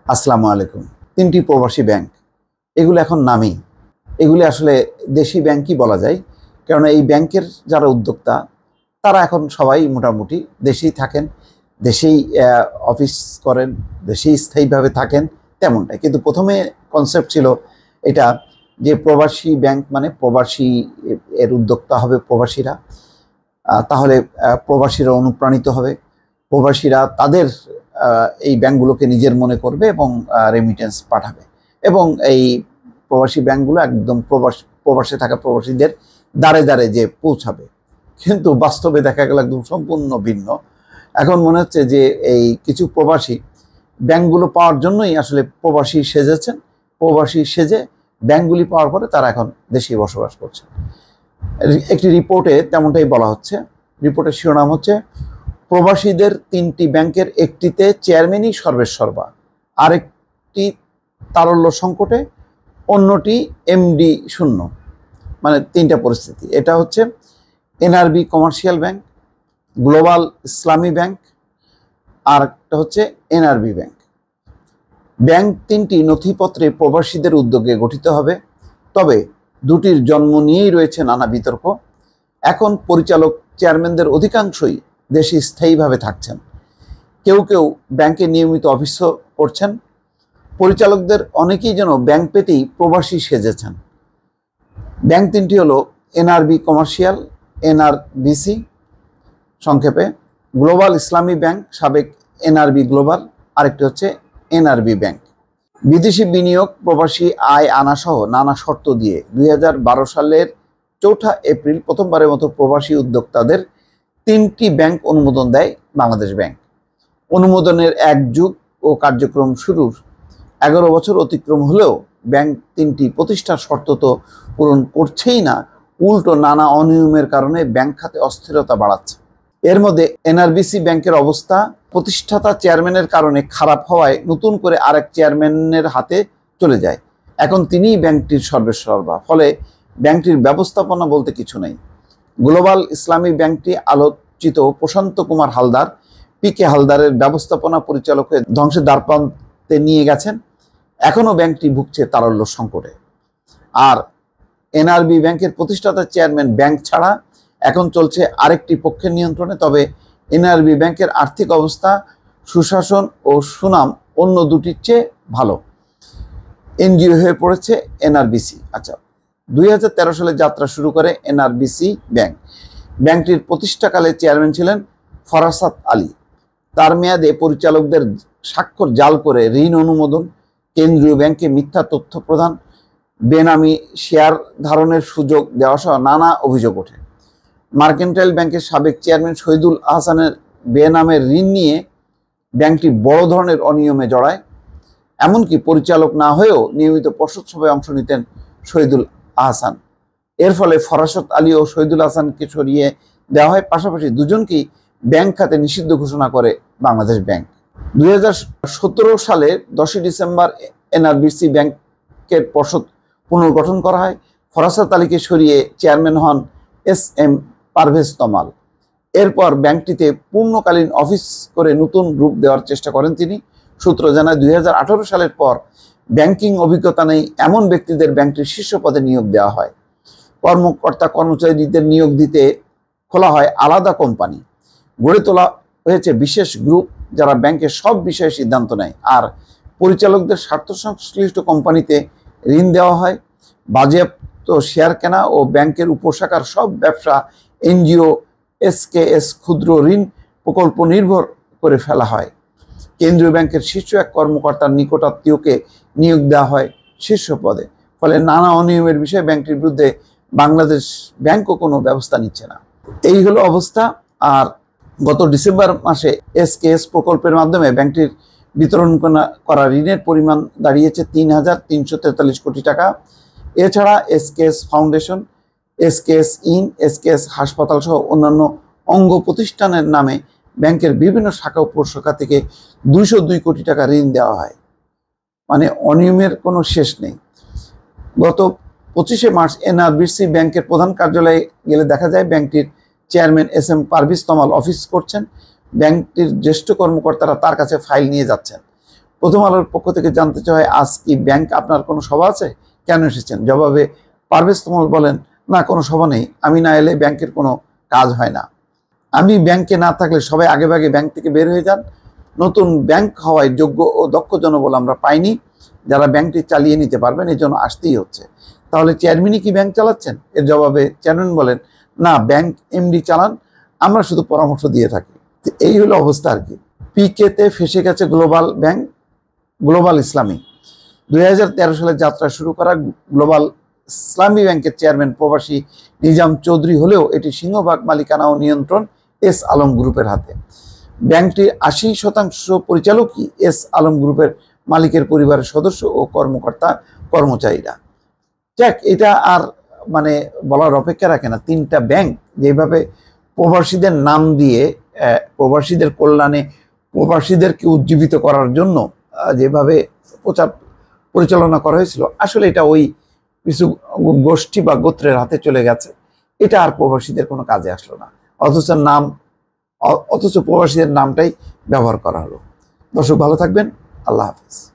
আসসালামু আলাইকুম। তিনটি প্রবাসী ব্যাংক, এগুলো এখন নামই, এগুলি আসলে দেশি ব্যাংকই বলা যায়। কারণ এই ব্যাংকের যারা উদ্যোক্তা তারা এখন সবাই মোটামুটি দেশেই থাকেন, দেশেই অফিস করেন, দেশেই স্থায়ীভাবে থাকেন, তেমনটাই। কিন্তু প্রথমে কনসেপ্ট ছিল এটা যে প্রবাসী ব্যাংক মানে প্রবাসী এর উদ্যোক্তা হবে প্রবাসীরা, তাহলে প্রবাসীরা অনুপ্রাণিত হবে, প্রবাসীরা তাদের এই ব্যাংকগুলোকে নিজের মনে করবে এবং রেমিটেন্স পাঠাবে, এবং এই প্রবাসী ব্যাংকগুলো একদম প্রবাসে থাকা প্রবাসীদের দ্বারে দ্বারে যে পৌঁছাবে। কিন্তু বাস্তবে দেখা গেল একদম সম্পূর্ণ ভিন্ন। এখন মনে হচ্ছে যে এই কিছু প্রবাসী ব্যাংকগুলো পাওয়ার জন্যই আসলে প্রবাসী সেজেছেন, প্রবাসী সেজে ব্যাংকগুলি পাওয়ার পরে তারা এখন দেশেই বসবাস করছে। একটি রিপোর্টে তেমনটাই বলা হচ্ছে। রিপোর্টের শিরোনাম হচ্ছে প্রবাসীদের তিনটি ব্যাংকের একটিতে চেয়ারম্যানই সর্বেসর্বা, আরেকটি তারল্য সংকটে, অন্যটি এমডি শূন্য। মানে তিনটা পরিস্থিতি। এটা হচ্ছে এনআরবি কমার্শিয়াল ব্যাংক, গ্লোবাল ইসলামী ব্যাংক, আর একটা হচ্ছে এনআরবি ব্যাংক। ব্যাংক তিনটি নথিপত্রে প্রবাসীদের উদ্যোগে গঠিত হবে, তবে দুটির জন্ম নিয়েই রয়েছে নানা বিতর্ক। এখন পরিচালক চেয়ারম্যানদের অধিকাংশই দেশে স্থায়ীভাবে থাকছেন, কেউ কেউ ব্যাংকে নিয়মিত অফিসও করছেন। পরিচালকদের অনেকেই যেন ব্যাংক পেতেই প্রবাসী সেজেছেন। ব্যাংক তিনটি হলো এনআরবি কমার্শিয়াল, এনআরবিসি সংক্ষেপে, গ্লোবাল ইসলামী ব্যাংক সাবেক এনআরবি গ্লোবাল, আরেকটি হচ্ছে এনআরবি ব্যাংক। বিদেশি বিনিয়োগ, প্রবাসী আয় আনাসহ নানা শর্ত দিয়ে 2012 সালের 4 এপ্রিল প্রথমবারের মতো প্রবাসী উদ্যোক্তাদের তিনটি ব্যাংক অনুমোদন দেয় বাংলাদেশ ব্যাংক। অনুমোদনের এক যুগ ও কার্যক্রম শুরুর 11 বছর অতিক্রম হলেও ব্যাংক তিনটি প্রতিষ্ঠার শর্ত তো পূরণ করছেই না, উল্টো নানা অনিয়মের কারণে ব্যাংক খাতে অস্থিরতা বাড়াচ্ছে। এর মধ্যে এনআরবিসি ব্যাংকের অবস্থা প্রতিষ্ঠাতা চেয়ারম্যানের কারণে খারাপ হওয়ায় নতুন করে আরেক চেয়ারম্যানের হাতে চলে যায়। এখন তিনিই ব্যাংকটির সর্বেসর্বা, ফলে ব্যাংকটির ব্যবস্থাপনা বলতে কিছু নেই। গ্লোবাল ইসলামী ব্যাংকটি আলোচিত প্রশান্ত কুমার হালদার, পিকে হালদারের ব্যবস্থাপনা পরিচালকের ধ্বংসের দ্বারপ্রান্তে নিয়ে গেছেন। এখনও ব্যাংকটি ভুগছে তারল্য সংকটে। আর এনআরবি ব্যাংকের প্রতিষ্ঠাতা চেয়ারম্যান ব্যাংক ছাড়া এখন চলছে আরেকটি পক্ষের নিয়ন্ত্রণে। তবে এনআরবি ব্যাংকের আর্থিক অবস্থা, সুশাসন ও সুনাম অন্য দুটির চেয়ে ভালো। এনজিও হয়ে পড়েছে এনআরবিসি। আচ্ছা, 2013 সালে যাত্রা শুরু করে এনআরবিসি ব্যাংক। ব্যাংকটির প্রতিষ্ঠাকালে চেয়ারম্যান ছিলেন ফরাসাত আলী। তার মেয়াদে পরিচালকদের স্বাক্ষর জাল করে ঋণ অনুমোদন, কেন্দ্রীয় ব্যাংকে মিথ্যা তথ্য প্রদান, বেনামি শেয়ার ধারণের সুযোগ দেওয়া সহ নানা অভিযোগ ওঠে। মার্কেন্টাইল ব্যাংকের সাবেক চেয়ারম্যান শহীদুল আহসানের বেনামের ঋণ নিয়ে ব্যাংকটি বড় ধরনের অনিয়মে জড়ায়। এমনকি পরিচালক না হয়েও নিয়মিত পর্ষদ সভায় অংশ নিতেন শহীদুল আহসান। এর ফলে ফরাসত আলী ও শহীদুল আহসানকে সরিয়ে দেওয়া হয়, পাশাপাশি দুজনকেই ব্যাংক খাতে নিষিদ্ধ ঘোষণা করে বাংলাদেশ ব্যাংক। 2017 সালের 10 ডিসেম্বর এনআরবিসি ব্যাংকের পর্ষদ পুনর্গঠন করা হয়। ফরাসত আলীকে সরিয়ে চেয়ারম্যান হন SM পারভেজ তমাল। এরপর ব্যাংকটিতে পূর্ণকালীন অফিস করে নতুন রূপ দেওয়ার চেষ্টা করেন তিনি। সূত্র জানায় 2018 সালের পর ব্যাংকিং অভিজ্ঞতা নেই এমন ব্যক্তিদের ব্যাংকটির শীর্ষ পদে নিয়োগ দেওয়া হয়। কর্মকর্তা কর্মচারীদের নিয়োগ দিতে খোলা হয় আলাদা কোম্পানি। গড়ে তোলা হয়েছে বিশেষ গ্রুপ যারা ব্যাংকের সব বিষয়ে সিদ্ধান্ত নেয়। আর পরিচালকদের স্বার্থ সংশ্লিষ্ট কোম্পানিতে ঋণ দেওয়া হয়। বাজেয়াপ্ত শেয়ার কেনা ও ব্যাংকের উপশাখার সব ব্যবসা এনজিও, SKS ক্ষুদ্র ঋণ প্রকল্প নির্ভর করে ফেলা হয়। কেন্দ্রীয় ব্যাংকের শীর্ষ এক কর্মকর্তার নিকটাত্মীয়কে নিয়োগ দেওয়া হয় শীর্ষ পদে। ফলে নানা অনিয়মের বিষয়ে ব্যাংকটির বিরুদ্ধে বাংলাদেশ ব্যাংকও কোনো ব্যবস্থা নিচ্ছে না। এই হলো অবস্থা। আর গত ডিসেম্বর মাসে SKS প্রকল্পের মাধ্যমে ব্যাংকটির বিতরণ করা ঋণের পরিমাণ দাঁড়িয়েছে 3,343 কোটি টাকা। এছাড়া SKS foundation, SKS in, SKS হাসপাতাল সহ অন্যান্য অঙ্গ প্রতিষ্ঠানের নামে ব্যাংকের বিভিন্ন শাখা উপশাখা থেকে 202 কোটি টাকা ঋণ দেওয়া হয়। মানে অনিয়মের কোনো শেষ নেই। গত 25 মার্চ এনআরবিসি ব্যাংকের প্রধান কার্যালয়ে গেলে দেখা যায় ব্যাংকটির চেয়ারম্যান SM পারভেজ তমাল অফিস করছেন। ব্যাংকটির জ্যেষ্ঠ কর্মকর্তারা তার কাছে ফাইল নিয়ে যাচ্ছেন। প্রথম আলোর পক্ষ থেকে জানতে চাই, আজ কি ব্যাংক আপনার কোনো সভা আছে, কেন এসেছেন? জবাবে পারভেজ তুমুল বলেন, না কোনো সভা নেই, আমি না এলে ব্যাংকের কোনো কাজ হয় না। আমি ব্যাংকে না থাকলে সবাই আগেভাগে ব্যাংক থেকে বের হয়ে যান। নতুন ব্যাংক হওয়ায় যোগ্য ও দক্ষ জনবল আমরা পাইনি, যারা ব্যাংকটি চালিয়ে নিতে পারবেন, এই জন্য আসতেই হচ্ছে। তাহলে চেয়ারম্যানই কি ব্যাংক চালাচ্ছেন? এর জবাবে চেয়ারম্যান বলেন, না, ব্যাংক এমডি চালান, আমরা শুধু পরামর্শ দিয়ে থাকি। এই হলো অবস্থা আর কি। পিকেতে ফেসে গেছে গ্লোবাল ব্যাংক, গ্লোবাল ইসলামী। 2013 সালে যাত্রা শুরু করা গ্লোবাল ইসলামী ব্যাংকের চেয়ারম্যান প্রবাসী নিজাম চৌধুরী হলেও এটি সিংহভাগ মালিকানা ও নিয়ন্ত্রণ এস আলম গ্রুপের হাতে। ব্যাংকটির 80% পরিচালকই এস আলম গ্রুপের মালিকের পরিবারের সদস্য ও কর্মকর্তা কর্মচারীরা। যাক, এটা আর মানে বলার অপেক্ষা রাখে না। 3টা ব্যাংক যেভাবে প্রবাসীদের নাম দিয়ে প্রবাসীদের কল্যাণে, প্রবাসীদেরকে উজ্জীবিত করার জন্য যেভাবে প্রচার পরিচালনা করা হয়েছিল, আসলে এটা ওই কিছু গোষ্ঠী বা গোত্রের হাতে চলে গেছে। এটা আর প্রবাসীদের কোনো কাজে আসলো না, অথচ প্রবাসীদের নামটাই ব্যবহার করা হলো। দর্শক, ভালো থাকবেন। আল্লাহ হাফেজ।